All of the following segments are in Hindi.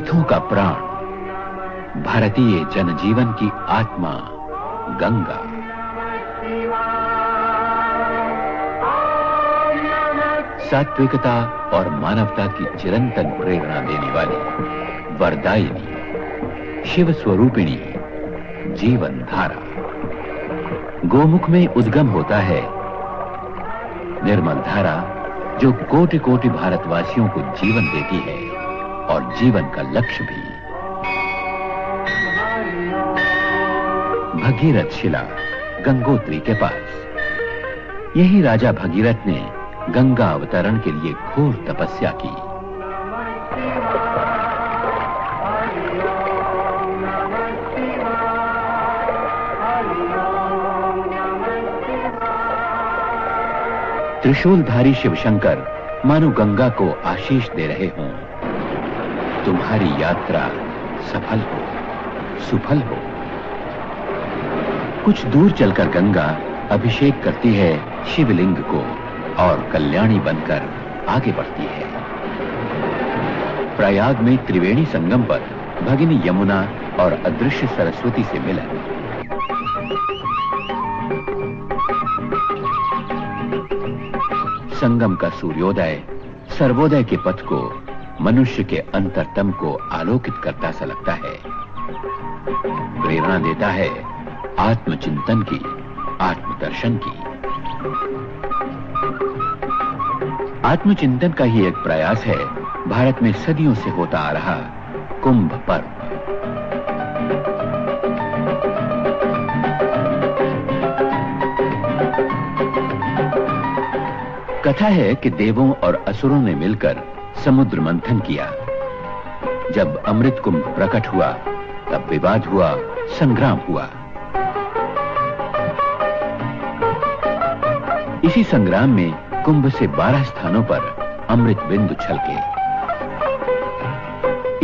तीर्थों का प्राण, भारतीय जनजीवन की आत्मा गंगा। सात्विकता और मानवता की चिरंतन प्रेरणा देने वाली वरदायिनी, शिव स्वरूपिणी जीवन धारा। गोमुख में उद्गम होता है निर्मल धारा, जो कोटि कोटि भारतवासियों को जीवन देती है और जीवन का लक्ष्य भी। भगीरथ शिला गंगोत्री के पास। यही राजा भगीरथ ने गंगा अवतरण के लिए घोर तपस्या की। त्रिशूलधारी शिवशंकर मानो गंगा को आशीष दे रहे हों, तुम्हारी यात्रा सफल हो, सुफल हो। कुछ दूर चलकर गंगा अभिषेक करती है शिवलिंग को और कल्याणी बनकर आगे बढ़ती है। प्रयाग में त्रिवेणी संगम पर भगिनी यमुना और अदृश्य सरस्वती से मिलन। संगम का सूर्योदय सर्वोदय के पथ को, मनुष्य के अंतरतम को आलोकित करता सा लगता है। प्रेरणा देता है आत्मचिंतन की, आत्मदर्शन की। आत्मचिंतन का ही एक प्रयास है भारत में सदियों से होता आ रहा कुंभ पर्व। कथा है कि देवों और असुरों ने मिलकर समुद्र मंथन किया। जब अमृत कुंभ प्रकट हुआ, तब विवाद हुआ, संग्राम हुआ। इसी संग्राम में कुंभ से 12 स्थानों पर अमृत बिंदु छलके।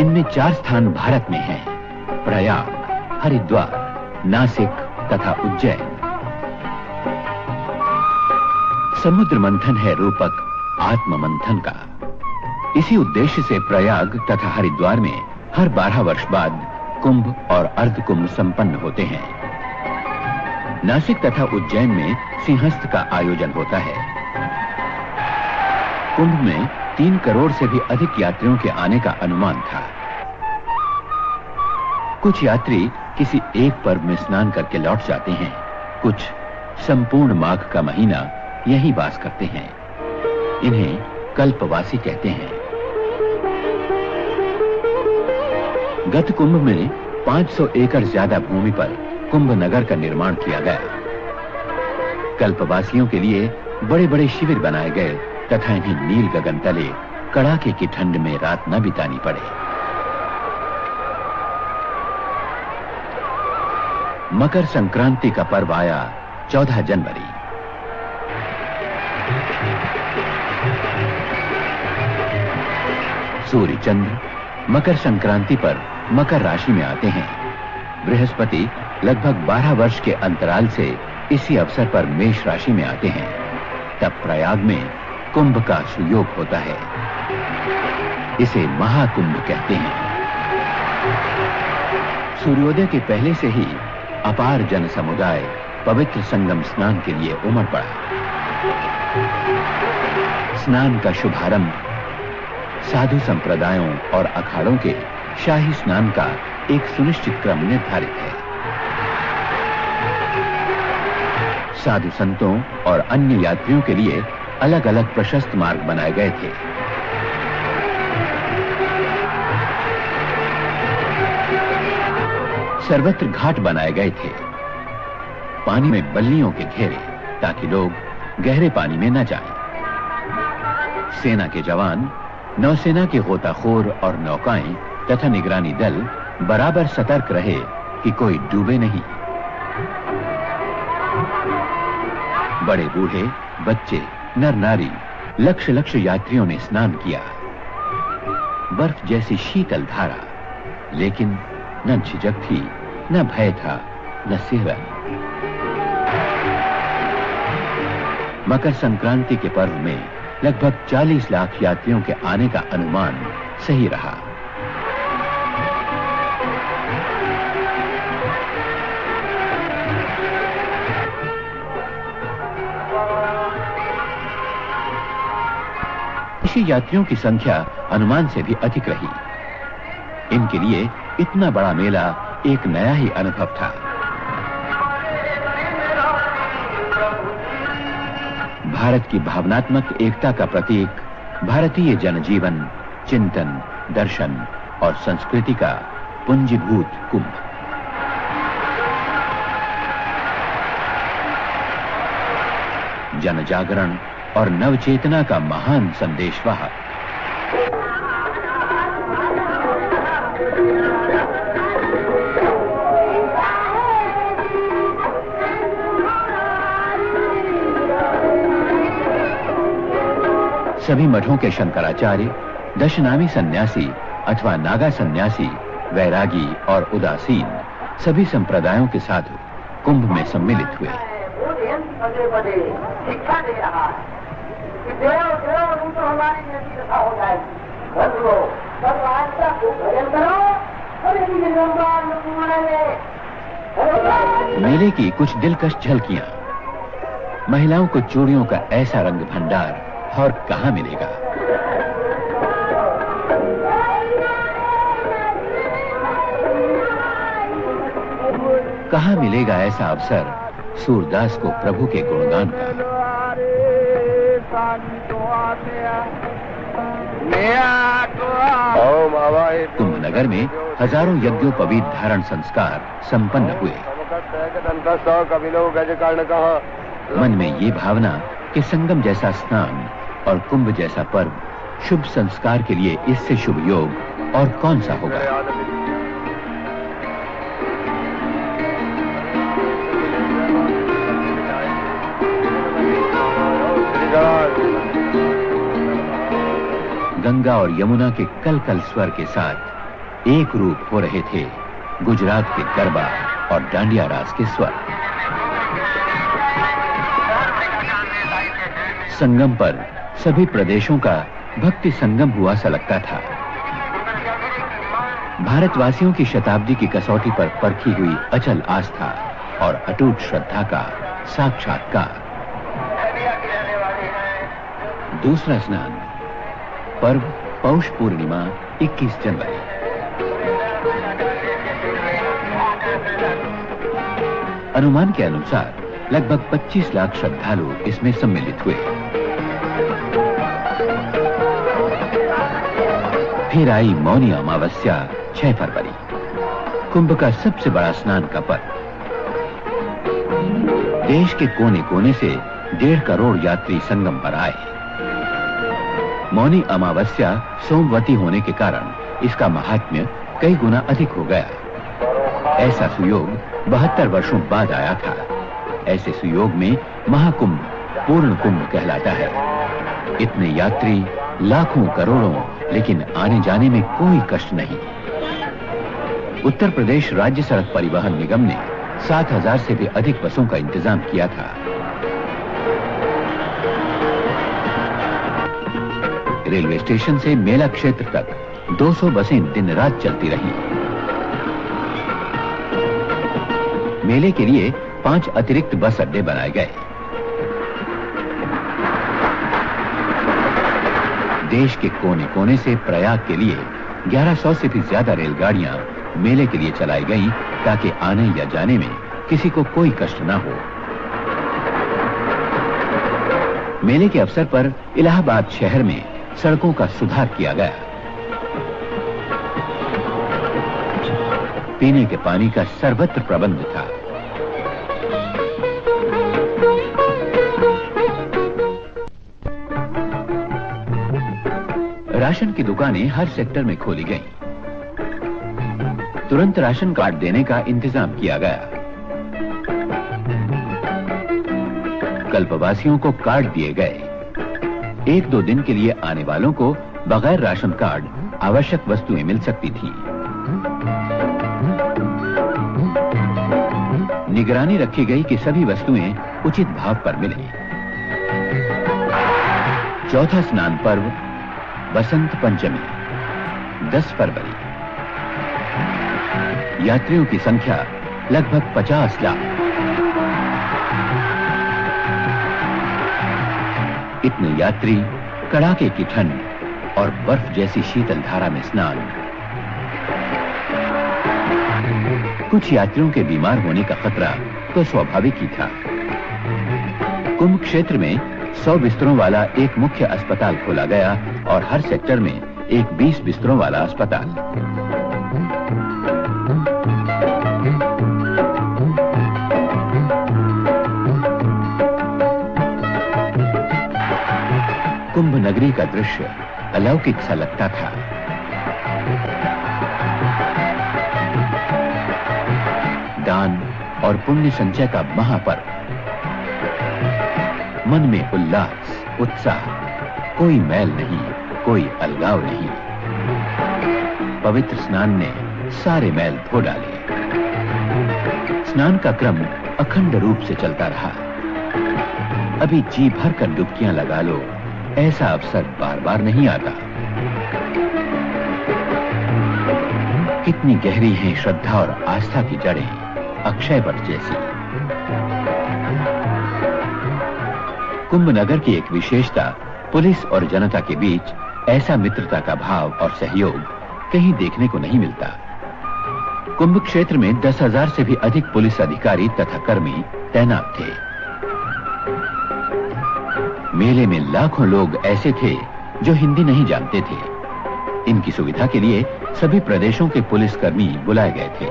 इनमें 4 स्थान भारत में हैं: प्रयाग, हरिद्वार, नासिक तथा उज्जैन। समुद्र मंथन है रूपक आत्म मंथन का। इसी उद्देश्य से प्रयाग तथा हरिद्वार में हर 12 वर्ष बाद कुंभ और अर्धकुंभ संपन्न होते हैं। नासिक तथा उज्जैन में सिंहस्थ का आयोजन होता है। कुंभ में 3 करोड़ से भी अधिक यात्रियों के आने का अनुमान था। कुछ यात्री किसी एक पर्व में स्नान करके लौट जाते हैं, कुछ संपूर्ण माघ का महीना यहीं वास करते हैं। इन्हें कल्पवासी कहते हैं। गत कुंभ में 500 एकड़ ज्यादा भूमि पर कुंभ नगर का निर्माण किया गया। कल्पवासियों के लिए बड़े बड़े शिविर बनाए गए तथा इन्हें नील गगन तले कड़ाके की ठंड में रात न बितानी पड़े। मकर संक्रांति का पर्व आया 14 जनवरी। सूर्य चंद्र मकर संक्रांति पर मकर राशि में आते हैं। बृहस्पति लगभग 12 वर्ष के अंतराल से इसी अवसर पर मेष राशि में आते हैं। तब प्रयाग में कुंभ का सुयोग होता है। इसे महाकुंभ कहते हैं। सूर्योदय के पहले से ही अपार जन समुदाय पवित्र संगम स्नान के लिए उमड़ पड़ा। स्नान का शुभारंभ साधु संप्रदायों और अखाड़ों के शाही स्नान का एक सुनिश्चित क्रम निर्धारित है। साधु संतों और अन्य यात्रियों के लिए अलग अलग प्रशस्त मार्ग बनाए गए थे। सर्वत्र घाट बनाए गए थे। पानी में बल्लियों के घेरे, ताकि लोग गहरे पानी में न जाएं। सेना के जवान, नौसेना के गोताखोर और नौकाएं तथा निगरानी दल बराबर सतर्क रहे कि कोई डूबे नहीं। बड़े बूढ़े, बच्चे, नर नारी, लक्ष लक्ष यात्रियों ने स्नान किया। बर्फ जैसी शीतल धारा, लेकिन न झिझक थी, न भय था, न सिहरन। मकर संक्रांति के पर्व में लगभग 40 लाख यात्रियों के आने का अनुमान सही रहा। विदेशी यात्रियों की संख्या अनुमान से भी अधिक रही। इनके लिए इतना बड़ा मेला एक नया ही अनुभव था। भारत की भावनात्मक एकता का प्रतीक, भारतीय जनजीवन, चिंतन, दर्शन और संस्कृति का पुंजीभूत कुंभ। जनजागरण और नवचेतना का महान संदेशवाहक। सभी मठों के शंकराचार्य, दशनामी सन्यासी अथवा नागा सन्यासी, वैरागी और उदासीन सभी संप्रदायों के साधु कुंभ में सम्मिलित हुए। शिक्षा दे रहा है कि देव तो हमारी नदी कथा हो जाएगी, मेले की कुछ दिलकश झलकियां। महिलाओं को चूड़ियों का ऐसा रंग भंडार और कहां मिलेगा। कहां मिलेगा ऐसा अवसर सूरदास को प्रभु के गुणगान का। कुंभ नगर में हजारों यज्ञोपवीत धारण संस्कार संपन्न हुए। मन में ये भावना कि संगम जैसा स्नान और कुंभ जैसा पर्व शुभ संस्कार के लिए इससे शुभ योग और कौन सा होगा। गंगा और यमुना के कल कल स्वर के साथ एक रूप हो रहे थे गुजरात के गरबा और डांडिया रास के स्वर। संगम पर सभी प्रदेशों का भक्ति संगम हुआ सा लगता था। भारतवासियों की शताब्दी की कसौटी पर परखी हुई अचल आस्था और अटूट श्रद्धा का साक्षात्कार। दूसरा स्नान, पर्व पौष पूर्णिमा 21 जनवरी। अनुमान के अनुसार लगभग 25 लाख श्रद्धालु इसमें सम्मिलित हुए। फिर आई मौनी अमावस्या 6 फरवरी, कुंभ का सबसे बड़ा स्नान का पर्व। देश के कोने कोने से 1.5 करोड़ यात्री संगम पर आए। मौनी अमावस्या सोमवती होने के कारण इसका महात्म्य कई गुना अधिक हो गया। ऐसा सुयोग 72 वर्षों बाद आया था। ऐसे सुयोग में महाकुंभ पूर्ण कुंभ कहलाता है। इतने यात्री, लाखों करोड़ों, लेकिन आने जाने में कोई कष्ट नहीं। उत्तर प्रदेश राज्य सड़क परिवहन निगम ने 7,000 से भी अधिक बसों का इंतजाम किया था। रेलवे स्टेशन से मेला क्षेत्र तक 200 बसें दिन रात चलती रही। मेले के लिए 5 अतिरिक्त बस अड्डे बनाए गए। देश के कोने कोने से प्रयाग के लिए 1100 से भी ज्यादा रेलगाड़ियां मेले के लिए चलाई गईं ताकि आने या जाने में किसी को कोई कष्ट ना हो। मेले के अवसर पर इलाहाबाद शहर में सड़कों का सुधार किया गया। पीने के पानी का सर्वत्र प्रबंध था। राशन की दुकानें हर सेक्टर में खोली गईं। तुरंत राशन कार्ड देने का इंतजाम किया गया। कल्पवासियों को कार्ड दिए गए। 1-2 दिन के लिए आने वालों को बगैर राशन कार्ड आवश्यक वस्तुएं मिल सकती थी। निगरानी रखी गई कि सभी वस्तुएं उचित भाव पर मिले। चौथा स्नान पर्व बसंत पंचमी 10 फरवरी। यात्रियों की संख्या लगभग 50 लाख। इतने यात्री कड़ाके की ठंड और बर्फ जैसी शीतल धारा में स्नान। कुछ यात्रियों के बीमार होने का खतरा तो स्वाभाविक ही था। कुंभ क्षेत्र में 100 बिस्तरों वाला एक मुख्य अस्पताल खोला गया और हर सेक्टर में एक 20 बिस्तरों वाला अस्पताल। कुंभ नगरी का दृश्य अलौकिक सा लगता था। दान और पुण्य संचय का महापर्व, मन में उल्लास, उत्साह, कोई मैल नहीं, कोई अलगाव नहीं। पवित्र स्नान ने सारे मैल धो डाले। स्नान का क्रम अखंड रूप से चलता रहा। अभी जी भर कर डुबकियां लगा लो, ऐसा अवसर बार बार नहीं आता। कितनी गहरी हैं श्रद्धा और आस्था की जड़ें, अक्षय वट जैसी। कुंभ नगर की एक विशेषता, पुलिस और जनता के बीच ऐसा मित्रता का भाव और सहयोग कहीं देखने को नहीं मिलता। कुंभ क्षेत्र में 10,000 से भी अधिक पुलिस अधिकारी तथा कर्मी तैनात थे। मेले में लाखों लोग ऐसे थे जो हिंदी नहीं जानते थे। इनकी सुविधा के लिए सभी प्रदेशों के पुलिसकर्मी बुलाए गए थे।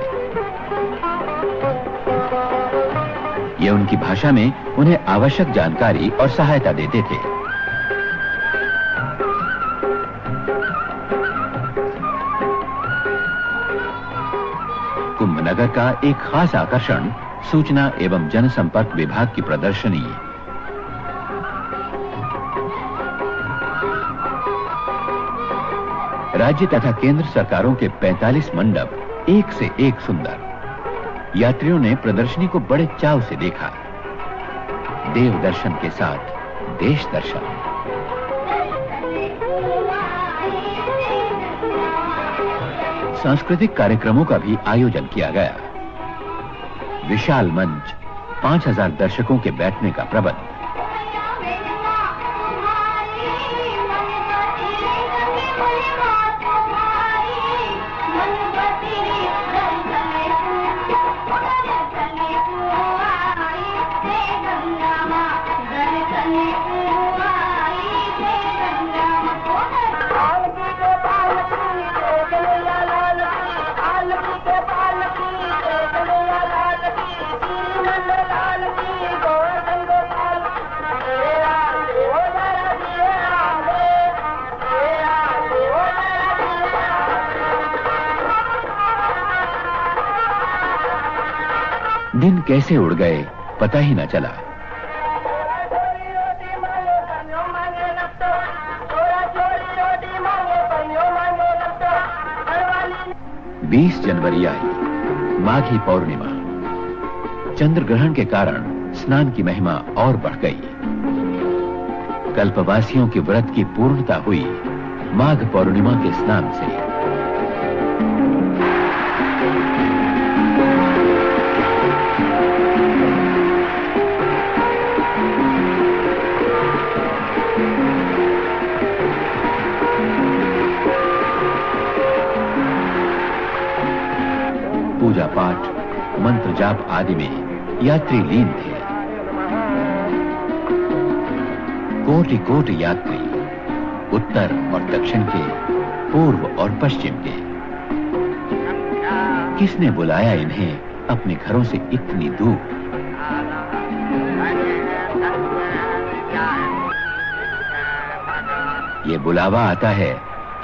ये उनकी भाषा में उन्हें आवश्यक जानकारी और सहायता देते थे। कुंभ नगर का एक खास आकर्षण सूचना एवं जनसंपर्क विभाग की प्रदर्शनी। राज्य तथा केंद्र सरकारों के 45 मंडप एक से एक सुंदर। यात्रियों ने प्रदर्शनी को बड़े चाव से देखा। देव दर्शन के साथ देश दर्शन। सांस्कृतिक कार्यक्रमों का भी आयोजन किया गया। विशाल मंच, 5,000 दर्शकों के बैठने का प्रबंध। दिन कैसे उड़ गए पता ही न चला। बीस जनवरी आई, माघी पौर्णिमा। चंद्र ग्रहण के कारण स्नान की महिमा और बढ़ गई। कल्पवासियों के व्रत की पूर्णता हुई माघ पौर्णिमा के स्नान से। पूजा पाठ, मंत्र जाप आदि में यात्री लीन थे। कोटि कोटि यात्री, उत्तर और दक्षिण के, पूर्व और पश्चिम के। किसने बुलाया इन्हें अपने घरों से इतनी दूर? ये बुलावा आता है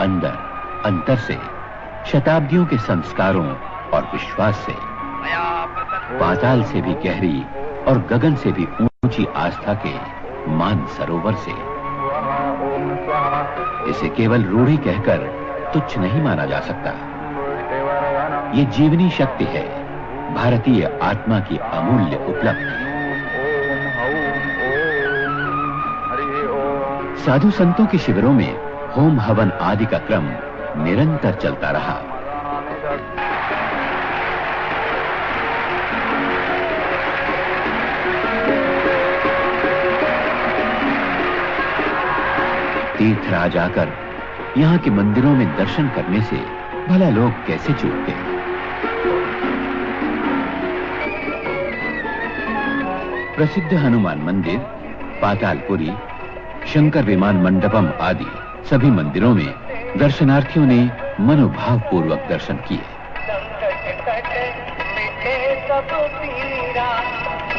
अंदर, अंतर से, शताब्दियों के संस्कारों और विश्वास से, पाताल से भी गहरी और गगन से भी ऊंची आस्था के मान सरोवर से। इसे केवल रूढ़ी कहकर तुच्छ नहीं माना जा सकता। ये जीवनी शक्ति है, भारतीय आत्मा की अमूल्य उपलब्धि। साधु संतों के शिविरों में होम हवन आदि का क्रम निरंतर चलता रहा। तीर्थराज आकर यहाँ के मंदिरों में दर्शन करने से भला लोग कैसे चूकते हैं। प्रसिद्ध हनुमान मंदिर, पातालपुरी, शंकर विमान मंडपम आदि सभी मंदिरों में दर्शनार्थियों ने मनोभाव पूर्वक दर्शन किए।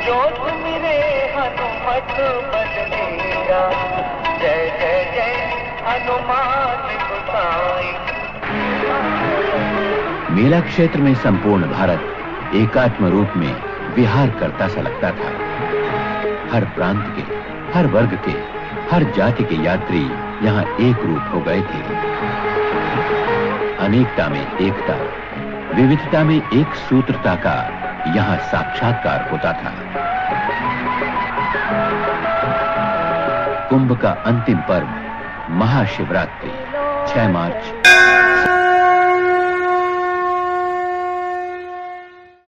जो तुमरे हनुमत बदलेगा, जय जय जय हनुमान गोसाई। मेला क्षेत्र में संपूर्ण भारत एकात्म रूप में विहार करता सा लगता था। हर प्रांत के, हर वर्ग के, हर जाति के यात्री यहाँ एक रूप हो गए थे। अनेकता में एकता, विविधता में एक सूत्रता का यहाँ साक्षात्कार होता था। कुंभ का अंतिम पर्व महाशिवरात्रि 6 मार्च